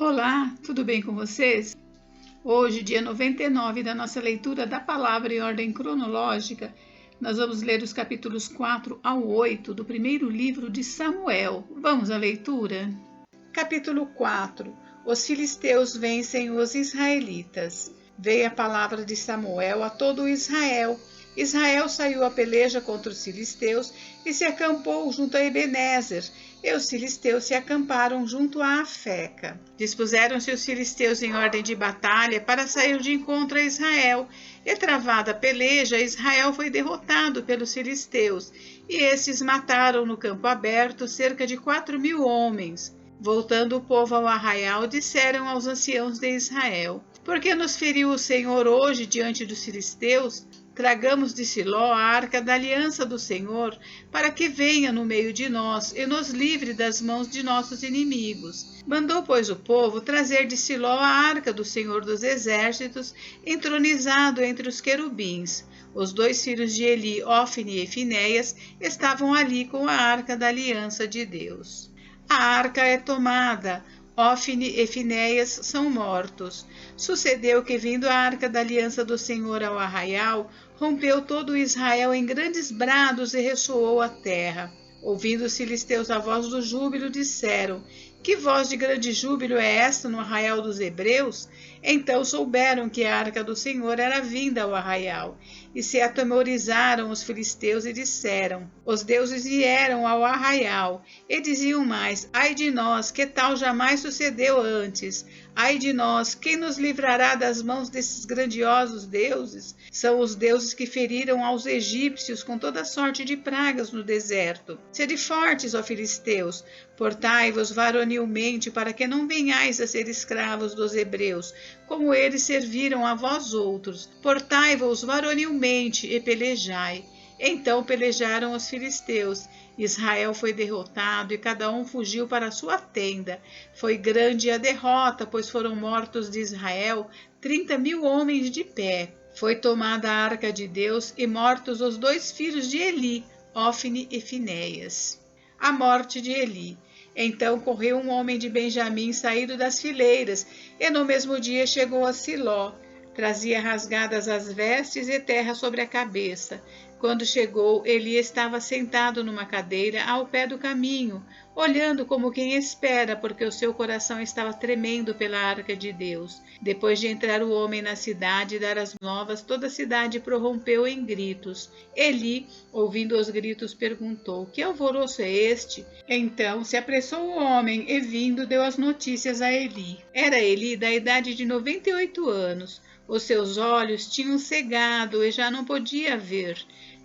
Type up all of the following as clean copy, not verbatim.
Olá, tudo bem com vocês? Hoje, dia 99 da nossa leitura da palavra em ordem cronológica, nós vamos ler os capítulos 4 ao 8 do primeiro livro de Samuel. Vamos à leitura? Capítulo 4. Os filisteus vencem os israelitas. Veio a palavra de Samuel a todo Israel. Israel saiu à peleja contra os filisteus e se acampou junto a Ebenezer, e os filisteus se acamparam junto a Afeca. Dispuseram-se os filisteus em ordem de batalha para sair de encontro a Israel, e travada a peleja, Israel foi derrotado pelos filisteus, e estes mataram no campo aberto cerca de 4.000 homens. Voltando o povo ao arraial, disseram aos anciãos de Israel: Por que nos feriu o Senhor hoje diante dos filisteus? Tragamos de Siló a arca da aliança do Senhor, para que venha no meio de nós e nos livre das mãos de nossos inimigos. Mandou, pois, o povo trazer de Siló a arca do Senhor dos Exércitos, entronizado entre os querubins. Os 2 filhos de Eli, Ofni e Finéias, estavam ali com a arca da aliança de Deus. A arca é tomada. Ofni e Finéias são mortos. Sucedeu que, vindo a arca da aliança do Senhor ao arraial, rompeu todo Israel em grandes brados e ressoou a terra. Ouvindo os filisteus a voz do júbilo, disseram: Que voz de grande júbilo é esta no arraial dos hebreus? Então souberam que a arca do Senhor era vinda ao arraial. E se atemorizaram os filisteus e disseram: Os deuses vieram ao arraial. E diziam mais: Ai de nós, que tal jamais sucedeu antes? Ai de nós, quem nos livrará das mãos desses grandiosos deuses? São os deuses que feriram aos egípcios com toda sorte de pragas no deserto. Sede fortes, ó filisteus, portai-vos varonilmente, para que não venhais a ser escravos dos hebreus, como eles serviram a vós outros. Portai-vos varonilmente e pelejai. Então pelejaram os filisteus. Israel foi derrotado e cada um fugiu para sua tenda. Foi grande a derrota, pois foram mortos de Israel 30.000 homens de pé. Foi tomada a arca de Deus e mortos os 2 filhos de Eli, Ofni e Finéias. A morte de Eli. Então correu um homem de Benjamim saído das fileiras, e no mesmo dia chegou a Siló. Trazia rasgadas as vestes e terra sobre a cabeça. Quando chegou, Eli estava sentado numa cadeira ao pé do caminho, olhando como quem espera, porque o seu coração estava tremendo pela arca de Deus. Depois de entrar o homem na cidade e dar as novas, toda a cidade prorrompeu em gritos. Eli, ouvindo os gritos, perguntou: Que alvoroço é este? Então se apressou o homem e, vindo, deu as notícias a Eli. Era Eli da idade de 98 anos. Os seus olhos tinham cegado e já não podia ver.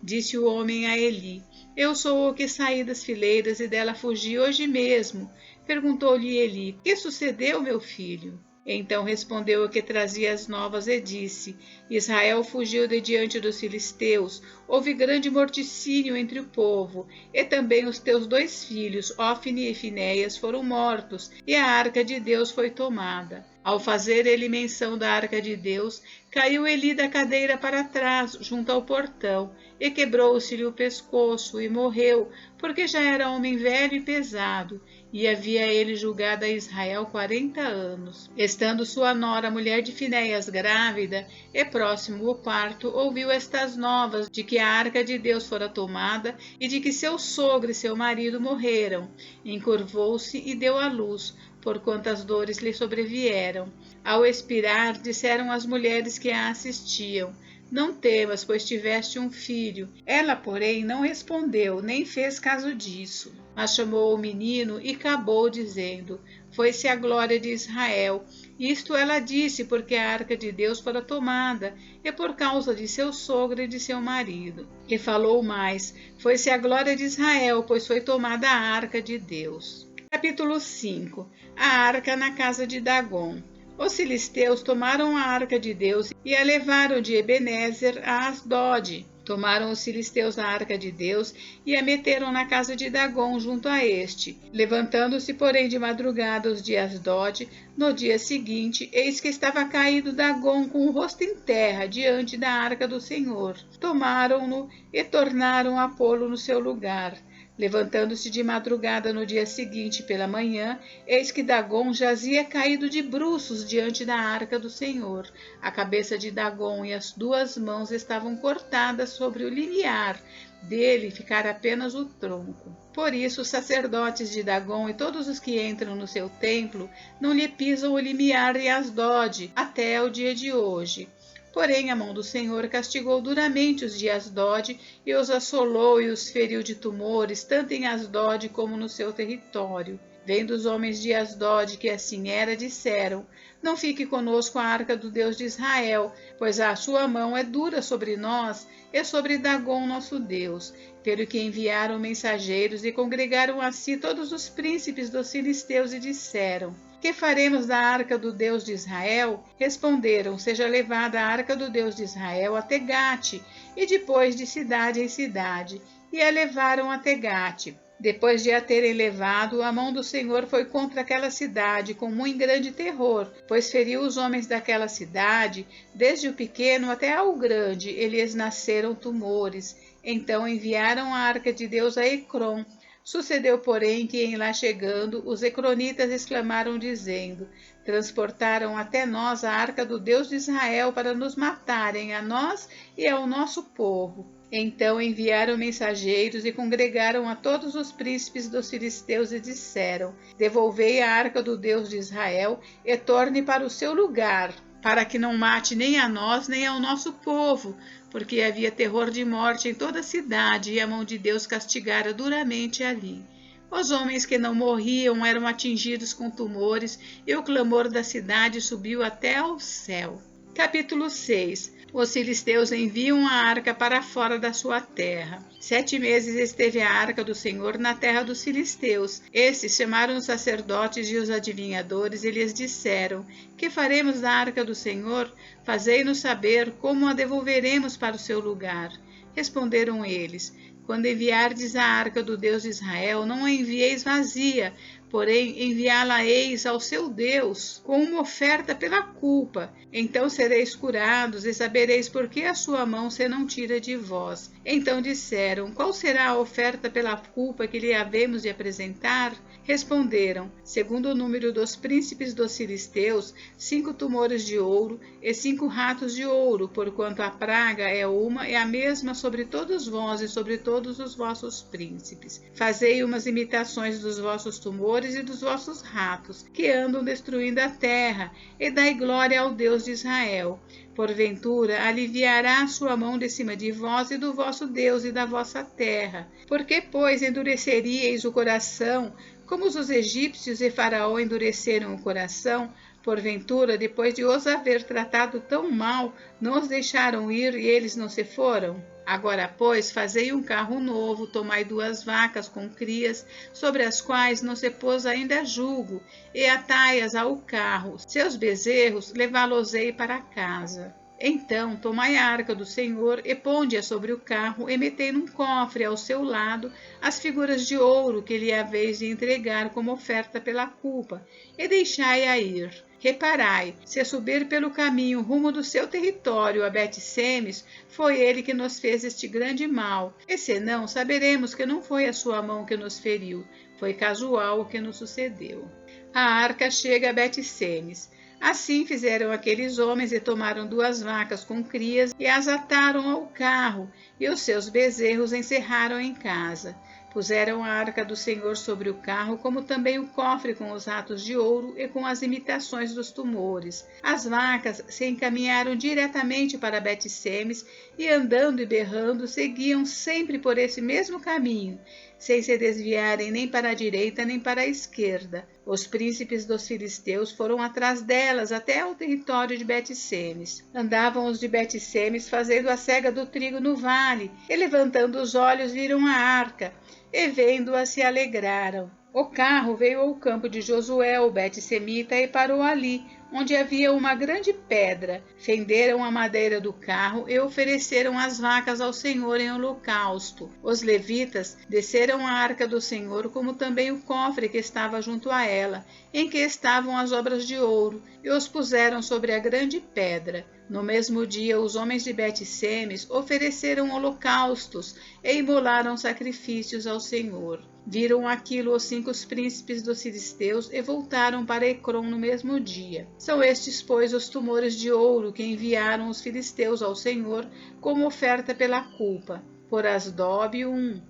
Disse o homem a Eli: Eu sou o que saí das fileiras e dela fugi hoje mesmo. Perguntou-lhe Eli: Que sucedeu, meu filho? Então respondeu o que trazia as novas e disse: Israel fugiu de diante dos filisteus. Houve grande morticínio entre o povo, e também os teus 2 filhos, Ofni e Finéias, foram mortos, e a arca de Deus foi tomada. Ao fazer ele menção da arca de Deus, caiu Eli da cadeira para trás, junto ao portão, e quebrou-se-lhe o pescoço, e morreu, porque já era homem velho e pesado, e havia ele julgado a Israel 40 anos. Estando sua nora, mulher de Finéias, grávida, e próximo o parto, ouviu estas novas de que a arca de Deus fora tomada, e de que seu sogro e seu marido morreram. Encurvou-se e deu à luz, porquanto as dores lhe sobrevieram. Ao expirar, disseram as mulheres que a assistiam: Não temas, pois tiveste um filho. Ela, porém, não respondeu, nem fez caso disso. Mas chamou o menino e acabou, dizendo: Foi-se a glória de Israel. Isto ela disse porque a arca de Deus fora tomada, e por causa de seu sogro e de seu marido. E falou mais: Foi-se a glória de Israel, pois foi tomada a arca de Deus. Capítulo 5. A arca na casa de Dagom. Os filisteus tomaram a arca de Deus e a levaram de Ebenezer a Asdod. Tomaram os filisteus a arca de Deus e a meteram na casa de Dagom junto a este. Levantando-se, porém, de madrugada os de Asdod, no dia seguinte, eis que estava caído Dagom com o rosto em terra diante da arca do Senhor. Tomaram-no e tornaram a pô-lo no seu lugar. Levantando-se de madrugada no dia seguinte pela manhã, eis que Dagom jazia caído de bruços diante da arca do Senhor. A cabeça de Dagom e as 2 mãos estavam cortadas sobre o limiar, dele ficara apenas o tronco. Por isso os sacerdotes de Dagom e todos os que entram no seu templo não lhe pisam o limiar em Asdod até o dia de hoje. Porém, a mão do Senhor castigou duramente os de Asdod e os assolou e os feriu de tumores, tanto em Asdod como no seu território. Vendo os homens de Asdod que assim era, disseram: Não fique conosco a arca do Deus de Israel, pois a sua mão é dura sobre nós e sobre Dagom nosso Deus. Pelo que enviaram mensageiros e congregaram a si todos os príncipes dos filisteus e disseram: Que faremos da arca do Deus de Israel? Responderam: Seja levada a arca do Deus de Israel até Gate, e depois de cidade em cidade. E a levaram até Gate. Depois de a terem levado, a mão do Senhor foi contra aquela cidade com muito grande terror, pois feriu os homens daquela cidade, desde o pequeno até ao grande, e lhes nasceram tumores. Então enviaram a arca de Deus a Ecrom. Sucedeu, porém, que em lá chegando, os ecronitas exclamaram, dizendo: Transportaram até nós a arca do Deus de Israel para nos matarem, a nós e ao nosso povo. Então enviaram mensageiros e congregaram a todos os príncipes dos filisteus e disseram: Devolvei a arca do Deus de Israel e torne para o seu lugar, para que não mate nem a nós nem ao nosso povo, porque havia terror de morte em toda a cidade e a mão de Deus castigara duramente ali. Os homens que não morriam eram atingidos com tumores e o clamor da cidade subiu até ao céu. Capítulo 6. Os filisteus enviam a arca para fora da sua terra. 7 meses esteve a arca do Senhor na terra dos filisteus. Estes chamaram os sacerdotes e os adivinhadores e lhes disseram: Que faremos da arca do Senhor? Fazei-nos saber como a devolveremos para o seu lugar. Responderam eles: Quando enviardes a arca do Deus de Israel, não a envieis vazia, porém enviá-la-eis ao seu Deus com uma oferta pela culpa. Então sereis curados e sabereis por que a sua mão se não tira de vós. Então disseram: Qual será a oferta pela culpa que lhe havemos de apresentar? Responderam: Segundo o número dos príncipes dos filisteus, 5 tumores de ouro e 5 ratos de ouro, porquanto a praga é uma e a mesma sobre todos vós e sobre todos os vossos príncipes. Fazei umas imitações dos vossos tumores e dos vossos ratos, que andam destruindo a terra, e dai glória ao Deus de Israel. Porventura, aliviará a sua mão de cima de vós e do vosso Deus e da vossa terra. Porque, pois, endureceríeis o coração, como os egípcios e Faraó endureceram o coração? Porventura, depois de os haver tratado tão mal, não os deixaram ir e eles não se foram? Agora, pois, fazei um carro novo, tomai 2 vacas com crias, sobre as quais não se pôs ainda jugo, e atai-as ao carro. Seus bezerros levá-los-ei para casa. Então tomai a arca do Senhor e ponde-a sobre o carro e metei num cofre ao seu lado as figuras de ouro que lhe haveis de entregar como oferta pela culpa, e deixai-a ir. Reparai, se subir pelo caminho rumo do seu território a Bet-Semes, foi ele que nos fez este grande mal, e senão saberemos que não foi a sua mão que nos feriu, foi casual o que nos sucedeu. A arca chega a Bet-Semes. Assim fizeram aqueles homens e tomaram 2 vacas com crias e as ataram ao carro, e os seus bezerros encerraram em casa. Puseram a arca do Senhor sobre o carro, como também o cofre com os ratos de ouro e com as imitações dos tumores. As vacas se encaminharam diretamente para Bet-Semes e, andando e berrando, seguiam sempre por esse mesmo caminho, sem se desviarem nem para a direita nem para a esquerda. Os príncipes dos filisteus foram atrás delas até ao território de Bet-Semes. Andavam os de Bet-Semes fazendo a cega do trigo no vale, e levantando os olhos viram a arca, e vendo-a se alegraram. O carro veio ao campo de Josué, o Bet-Semita, e parou ali, onde havia uma grande pedra. Fenderam a madeira do carro e ofereceram as vacas ao Senhor em holocausto. Os levitas desceram a arca do Senhor, como também o cofre que estava junto a ela, em que estavam as obras de ouro, e os puseram sobre a grande pedra. No mesmo dia, os homens de Bet-Semes ofereceram holocaustos e imolaram sacrifícios ao Senhor. Viram aquilo os 5 príncipes dos filisteus e voltaram para Ecrom no mesmo dia. São estes, pois, os tumores de ouro que enviaram os filisteus ao Senhor como oferta pela culpa. Por Asdob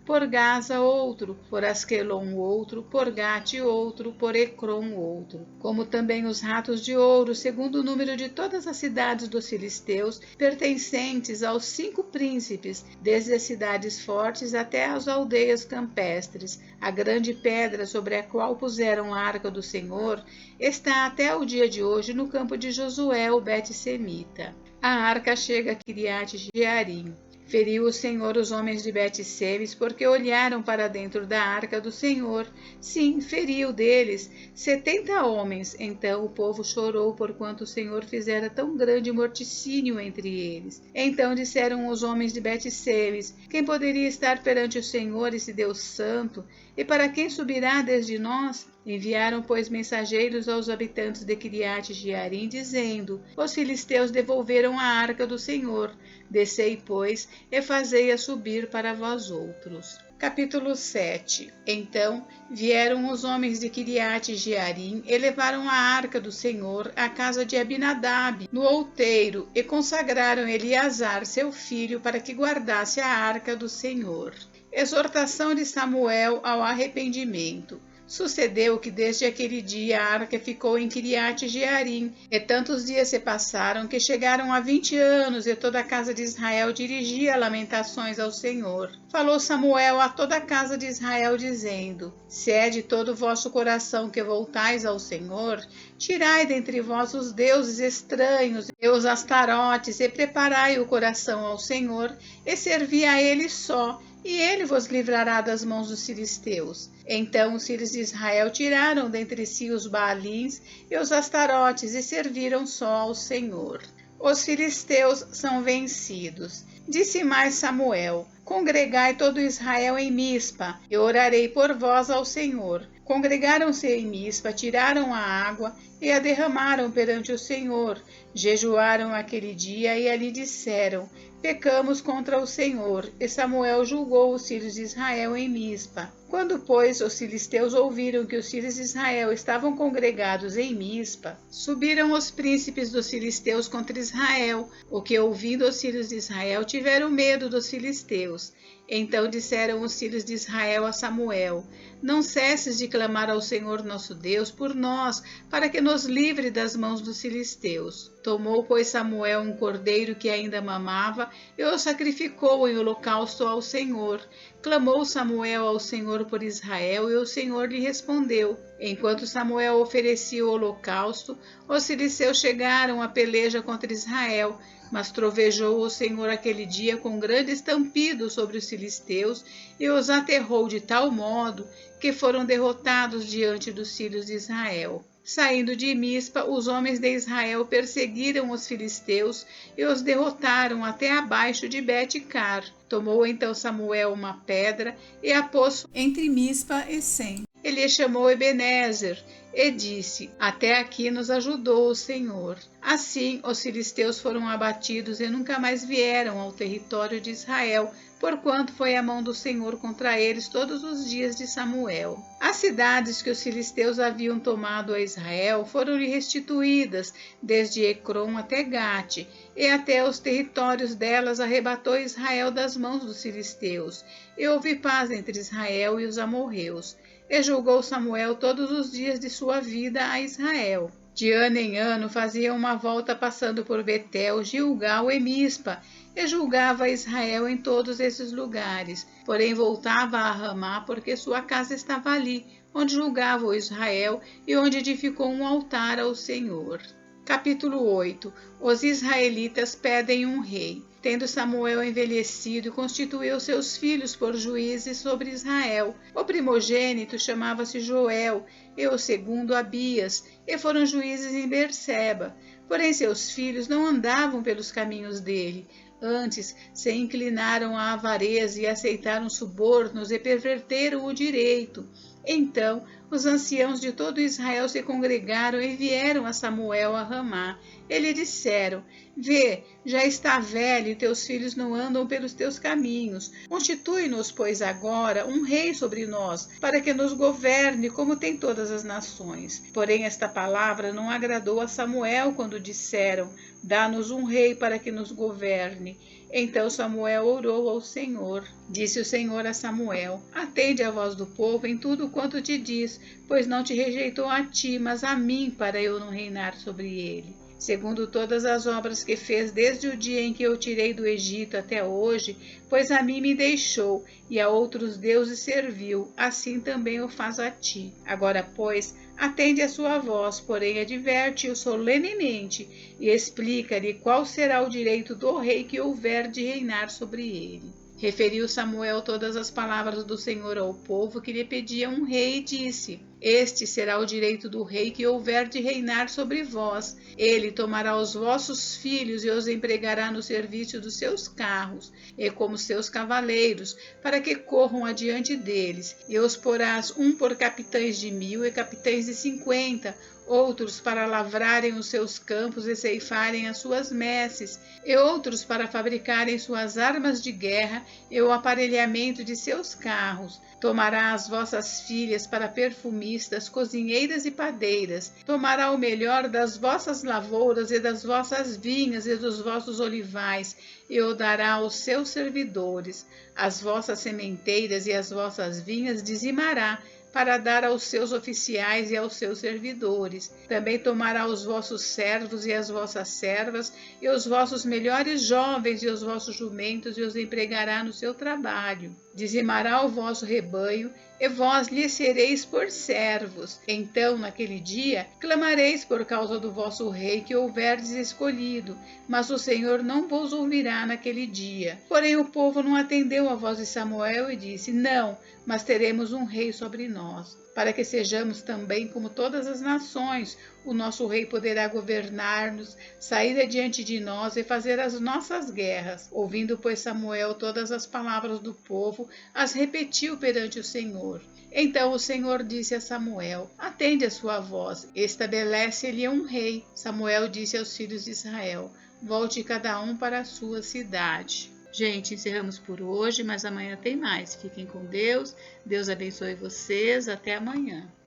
por Gaza outro, por Asquelon outro, por Gate outro, por Ecrom outro. Como também os ratos de ouro, segundo o número de todas as cidades dos filisteus, pertencentes aos 5 príncipes, desde as cidades fortes até as aldeias campestres. A grande pedra sobre a qual puseram a arca do Senhor está até o dia de hoje no campo de Josué, o Bet-Semita. A arca chega a Quiriate-Jearim. Feriu o Senhor os homens de Bet-Semes, porque olharam para dentro da arca do Senhor. Sim, feriu deles 70 homens. Então o povo chorou, porquanto o Senhor fizera tão grande morticínio entre eles. Então disseram os homens de Bet-Semes: quem poderia estar perante o Senhor, esse Deus santo? E para quem subirá desde nós? Enviaram, pois, mensageiros aos habitantes de Quiriate-Jearim, dizendo: os filisteus devolveram a arca do Senhor. Descei, pois, e fazei-a subir para vós outros. Capítulo 7. Então vieram os homens de Quiriate-Jearim e levaram a arca do Senhor à casa de Abinadab, no outeiro, e consagraram Eleazar, seu filho, para que guardasse a arca do Senhor. Exortação de Samuel ao arrependimento. Sucedeu que desde aquele dia a arca ficou em Quiriate-Jearim, e tantos dias se passaram que chegaram a 20 anos, e toda a casa de Israel dirigia lamentações ao Senhor. Falou Samuel a toda a casa de Israel, dizendo: se é de todo o vosso coração que voltais ao Senhor, tirai dentre vós os deuses estranhos e os astarotes, e preparai o coração ao Senhor, e servi a ele só, e ele vos livrará das mãos dos filisteus. Então os filhos de Israel tiraram dentre si os Baalins e os Astarotes e serviram só ao Senhor. Os filisteus são vencidos. Disse mais Samuel: congregai todo Israel em Mispa, e orarei por vós ao Senhor. Congregaram-se em Mispa, tiraram a água e a derramaram perante o Senhor. Jejuaram aquele dia e ali disseram: pecamos contra o Senhor. E Samuel julgou os filhos de Israel em Mispa. Quando, pois, os filisteus ouviram que os filhos de Israel estavam congregados em Mispa, subiram os príncipes dos filisteus contra Israel, o que, ouvindo os filhos de Israel, tiveram medo dos filisteus. Então disseram os filhos de Israel a Samuel: não cesses de clamar ao Senhor nosso Deus por nós, para que nos livre das mãos dos filisteus. Tomou, pois, Samuel um cordeiro que ainda mamava e o sacrificou em holocausto ao Senhor. Clamou Samuel ao Senhor por Israel, e o Senhor lhe respondeu. Enquanto Samuel oferecia o holocausto, os filisteus chegaram à peleja contra Israel. Mas trovejou o Senhor aquele dia com grande estampido sobre os filisteus, e os aterrou de tal modo que foram derrotados diante dos filhos de Israel. Saindo de Mispa, os homens de Israel perseguiram os filisteus e os derrotaram até abaixo de Bet-Car. Tomou então Samuel uma pedra e a pôs entre Mispa e Sem. Ele chamou Ebenezer e disse: até aqui nos ajudou o Senhor. Assim os filisteus foram abatidos e nunca mais vieram ao território de Israel, porquanto foi a mão do Senhor contra eles todos os dias de Samuel. As cidades que os filisteus haviam tomado a Israel foram-lhe restituídas, desde Ecrom até Gate, e até os territórios delas arrebatou Israel das mãos dos filisteus, e houve paz entre Israel e os amorreus. E julgou Samuel todos os dias de sua vida a Israel. De ano em ano fazia uma volta passando por Betel, Gilgal e Mispa, e julgava Israel em todos esses lugares. Porém voltava a Ramá, porque sua casa estava ali, onde julgava o Israel e onde edificou um altar ao Senhor. Capítulo 8. Os israelitas pedem um rei. Tendo Samuel envelhecido, constituiu seus filhos por juízes sobre Israel. O primogênito chamava-se Joel, e o segundo Abias, e foram juízes em Berseba. Porém seus filhos não andavam pelos caminhos dele. Antes se inclinaram à avareza e aceitaram subornos e perverteram o direito. Então os anciãos de todo Israel se congregaram e vieram a Samuel a Ramá. Eles disseram: Vê, já está velho e teus filhos não andam pelos teus caminhos. Constitui-nos, pois, agora um rei sobre nós, para que nos governe como tem todas as nações. Porém, esta palavra não agradou a Samuel quando disseram: Dá-nos um rei para que nos governe. Então Samuel orou ao Senhor. Disse o Senhor a Samuel: Atende à voz do povo em tudo quanto te diz, pois não te rejeitou a ti, mas a mim, para eu não reinar sobre ele. Segundo todas as obras que fez desde o dia em que eu tirei do Egito até hoje, pois a mim me deixou e a outros deuses serviu, assim também o faz a ti. Agora, pois, atende a sua voz, porém adverte-o solenemente e explica-lhe qual será o direito do rei que houver de reinar sobre ele. Referiu Samuel todas as palavras do Senhor ao povo que lhe pedia um rei e disse: Este será o direito do rei que houver de reinar sobre vós. Ele tomará os vossos filhos e os empregará no serviço dos seus carros e como seus cavaleiros, para que corram adiante deles, e os porás um por capitães de 1000 e capitães de 50, outros para lavrarem os seus campos e ceifarem as suas messes, e outros para fabricarem suas armas de guerra e o aparelhamento de seus carros. Tomará as vossas filhas para perfumistas, cozinheiras e padeiras. Tomará o melhor das vossas lavouras e das vossas vinhas e dos vossos olivais, e o dará aos seus servidores. As vossas sementeiras e as vossas vinhas dizimará, para dar aos seus oficiais e aos seus servidores. Também tomará os vossos servos e as vossas servas, e os vossos melhores jovens e os vossos jumentos, e os empregará no seu trabalho. Dizimará o vosso rebanho, e vós lhe sereis por servos. Então, naquele dia, clamareis por causa do vosso rei que houverdes escolhido, mas o Senhor não vos ouvirá naquele dia. Porém, o povo não atendeu à voz de Samuel e disse: Não, mas teremos um rei sobre nós, para que sejamos também como todas as nações. O nosso rei poderá governar-nos, sair adiante de nós e fazer as nossas guerras. Ouvindo, pois, Samuel todas as palavras do povo, as repetiu perante o Senhor. Então o Senhor disse a Samuel: Atende a sua voz, estabelece-lhe um rei. Samuel disse aos filhos de Israel: Volte cada um para a sua cidade. Gente, encerramos por hoje, mas amanhã tem mais. Fiquem com Deus. Deus abençoe vocês. Até amanhã.